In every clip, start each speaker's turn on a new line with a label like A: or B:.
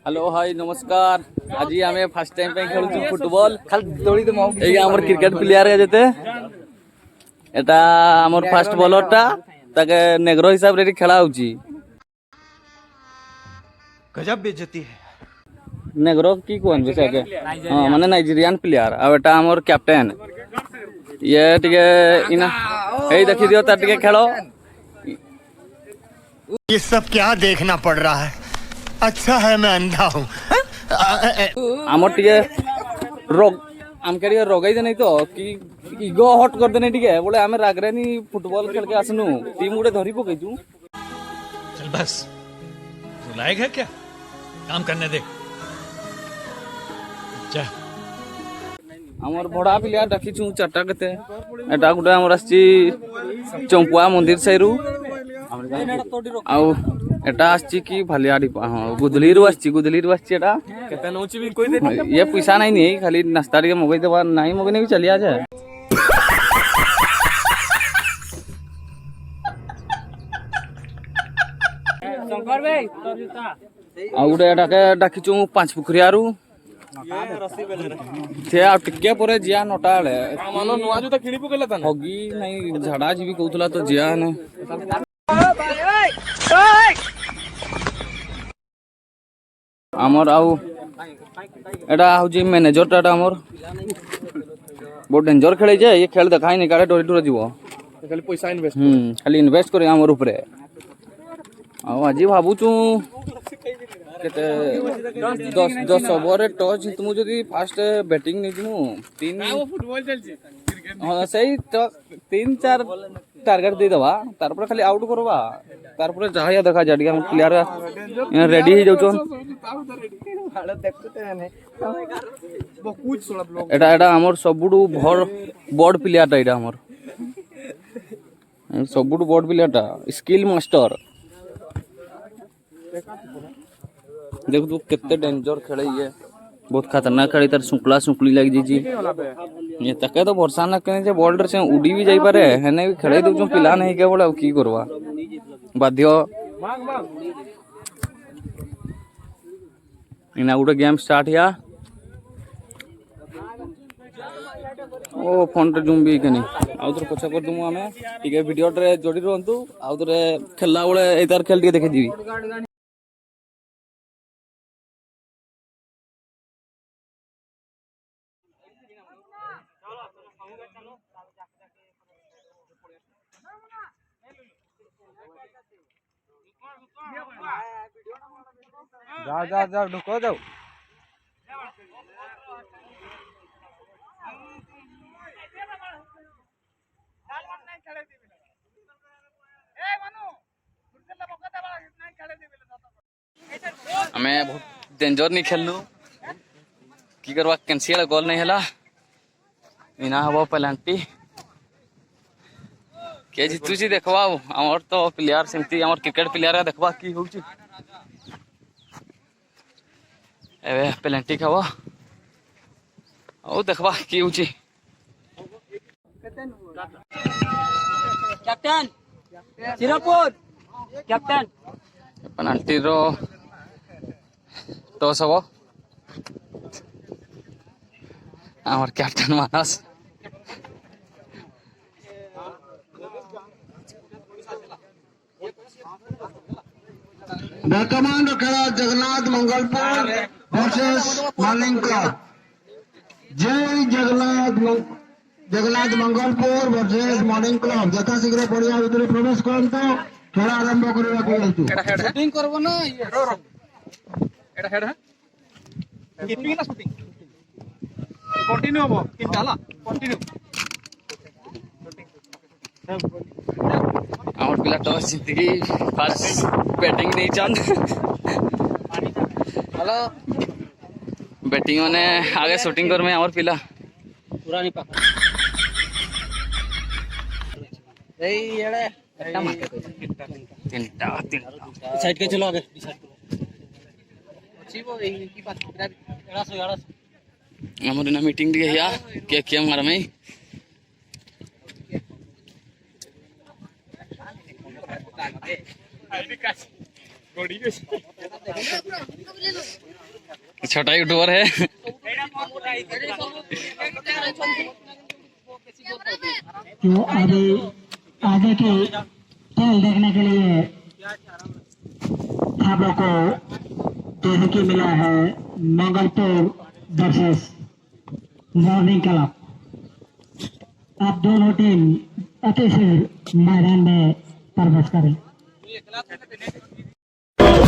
A: Hello hi नमस्कार। आज आम फास्ट टाइम पे खेलुछु फुटबॉल ये आमर क्रिकेट प्लेयर है जेते एटा आमर फास्ट बॉलर टा ताके नेग्रो हिसाब रे खेला होची।
B: गजब बेइज्जती है।
A: नेग्रो की कोन बेसा के हां माने नाइजीरियन प्लेयर आ एटा आमर कैप्टन ये टिके इना ए देखि दियो ता टिके खेलो।
B: ये सब क्या देखना पड़ रहा है। अच्छा है मैं अंधा हूँ।
A: आमर टिके रोग आम के रोगाई दे नहीं तो कि इगो हट कर देने टिके बोले आमे रागरे नी फुटबॉल खेल के आसनु टीम गुडे धरी पकेजू।
C: चल बस तू लायक है क्या काम करने दे जा।
A: आमर बड़ा प्लेयर डाकिछु चारटा केते एटा गुडे आमर आछि चंपुआ मंदिर सैरू आउ एटा आछि की भालियाडी हां गुदलीरु आछि एटा केते नौची भी कोई दे ये पैसा नहीं नहीं खाली नाश्ता रे मगई देबा नहीं मगने भी चलिया जाए। शंकर भाई आ गुडे एटा के डाकिछु पांच पुखरियारू थे आ टिके परे जिया नटाले मानो नुआ जो त खिणी पकेला त हगी नहीं झाड़ा जीवी कहउतला तो जिया ने आमर आउ एटा हउजी मैनेजर टाटा आमर बहुत डेंजर खेले जे ये खेल देखाई नहीं काले डोरी डोरी जीवो खाली पैसा इन्वेस्ट खाली इन्वेस्ट करे आमर ऊपरे आ आज भाबुचू केते 10 ओवर टॉस जितमु जदी फास्ट बैटिंग नै जिमु 3 फुटबॉल चलछि क्रिकेट हां सही तो 3-4 टारगेट दे दबा तार पर खाली आउट करबा तार पर जहाया देखा जाडिया प्लेयर रेडी हो जाउछन एटा एटा हमर सबुडू भर बॉड प्लेयर टा एटा हमर सबुडू बॉड प्लेयर टा स्किल मास्टर देख तू कितने डेंजर खेले ये बहुत खतरनाक खेले तार सुकला सुकली लग जी ये तके तो वर्षा न करे जे बॉलर से उड़ी भी जाई पारे हेने भी खेले दउ जो पिला नहीं के बोले की करवा बाध्य इना गुटे गेम स्टार्ट या ओ फोन रे जूम भी कनी आउतर पछा कर दमु हमें ठीक है वीडियो रे जोड़ी रहंतु आउतर खेलला बोले ए तार खेल के देखे जीवी।
D: जा जा जा ढुको जाओ
A: हमें बहुत डेंजर नहीं खेलनु की करवा कैंसिल गोल नहीं हला इना हबो पेनल्टी के जितुची देखबा हमर तो प्लेयर सेमती हमर क्रिकेट प्लेयर देखबा की होउची एबे पेनल्टी खाबो ओ देखबा की होउची। कैप्टन सिरापुर कैप्टन पेनल्टी रो तो सब आमर कैप्टन मानस
E: वर्तमान खेला Jagannath Mangalpur versus morning club. जय Jagannath Mangalpur versus morning club यथा शीघ्र पड़िया भीतर प्रवेश करते खेल आरंभ करबा शूटिंग करबो ना एटा हेड कीपिंग ना शूटिंग कंटिन्यू हो किंता हला कंटिन्यू
A: आमर पिला टॉस जिंदगी फास्ट बैटिंग नहीं चांद हेलो बैटिंग माने आगे शूटिंग कर में आमर पिला पूरा नहीं पका ए एड़े एकटा मार के तीनटा साइड के चलो आगे अच्छी वो की बात एड़ा सो आमर ना मीटिंग दिए या के मार में विकास गोड़ी छोटा यूट्यूबर है।
E: जो अभी आगे की खेल देखने के लिए आप लोग को देखने की मिला है मंगलपुर वर्सेस मॉर्निंग क्लब। अब दोनों टीम अति शीघ्र मैदान में प्रवेश करें।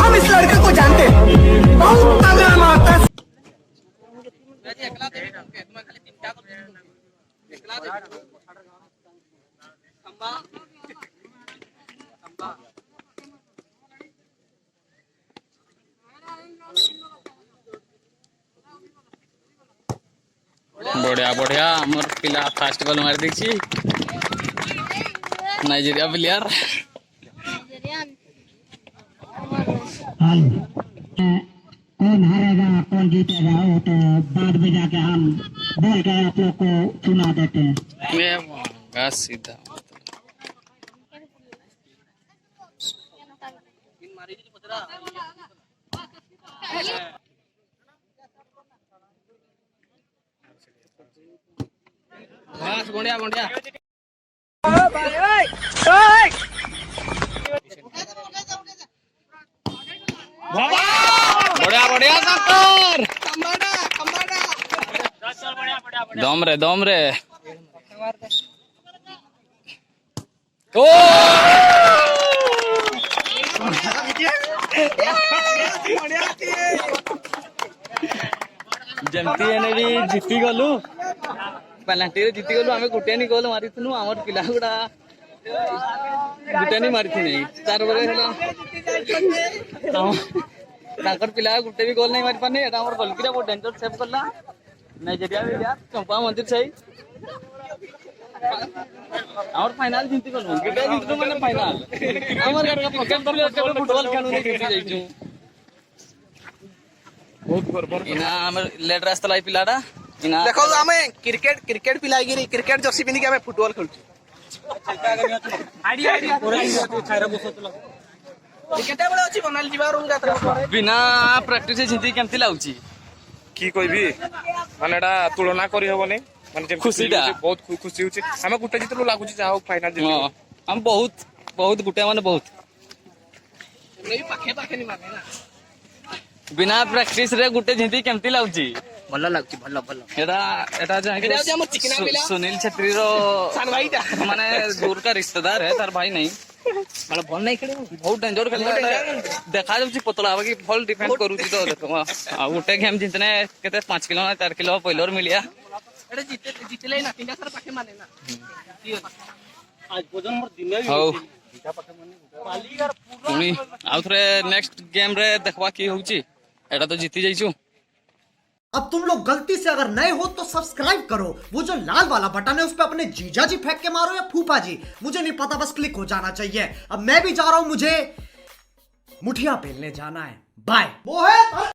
B: हम इस लड़के को जानते हैं, बहुत तगड़ा मारता है।
A: बढ़िया बढ़िया मोर पिला फास्ट बॉल मार देखी नाइजीरिया प्लेयर।
E: कौन हारेगा कौन जीतेगा वो तो बाद में जाके हम बोल के आप लोग को सुना देते हैं।
A: मैं वहाँ सीधा बस बढ़िया बढ़िया। बढ़िया बढ़िया सत्तर दम रे ओ जमती है भी जीती गलु पेनाल्टी रे जीती गलु आमे गुटे नहीं गोल मारिथनु हमर पिला गुडा गुटे नहीं मारिथि नहीं चार बरे हला ताकर पिला गुटे भी गोल नहीं मारि पाने एटा हमर गोलकीरा बहुत डेंजर सेव करला नाइजीरिया भी यार चंपा मंदिर सही और फाइनल जीती गलु गुटे जीतनु माने फाइनल हमर घर का पॉकेट दरले केबे फुटबॉल खेलु नहीं जीती जाइछु बहुत बरबर इना हमर लेट रास्ता लाई पिलाडा इना
F: देखो आमे क्रिकेट पिलाई गिरी क्रिकेट जर्सी पिनी के आमे फुटबॉल खेलछु केते बळे अछि बनाल जीवा रूम जात्रा
A: बिना प्रैक्टिस जीती केमती लाउची
G: की कहबी माने एटा तुलना करी हबनी माने जे
A: खुशीटा
G: बहुत खुशी होची हमें गुटे जितलो लागुची जाहो फाइनल जितलो
A: हम बहुत गुटे माने बहुत
F: नहीं पाखे पाखे नहीं माने ना
A: बिना प्रैक्टिस रे गुटे जीती केमती लाउची
F: भल्ला लागची भल्ला
A: एटा एटा
F: एटा जे हमर चिकना पिला
A: सुनील छेत्री रो
F: सान भाईटा
A: माने दूर का रिश्तेदार है तार भाई नहीं
F: माने बॉल नहीं खेले
A: बहुत डेंजर खेलता देखा जाउची पतला आबे की फुल डिफेंड करूची तो देखो आ गुटे गेम जितने केते 5 किलो 4 किलो पहिलोर मिलिया
F: एटा जीतले ना तीनटा सर पाखे माने ना आज भोजन मोर दिन
A: हाउ पुनी आउथरे नेक्स्ट गेम रे देखबा की होउची एटा तो जीती जाइछु।
H: अब तुम लोग गलती से अगर नए हो तो सब्सक्राइब करो, वो जो लाल वाला बटन है उस पे अपने जीजा जी फेंक के मारो या फूफा जी, मुझे नहीं पता, बस क्लिक हो जाना चाहिए। अब मैं भी जा रहा हूं, मुझे मुठिया बेलने जाना है। बाय।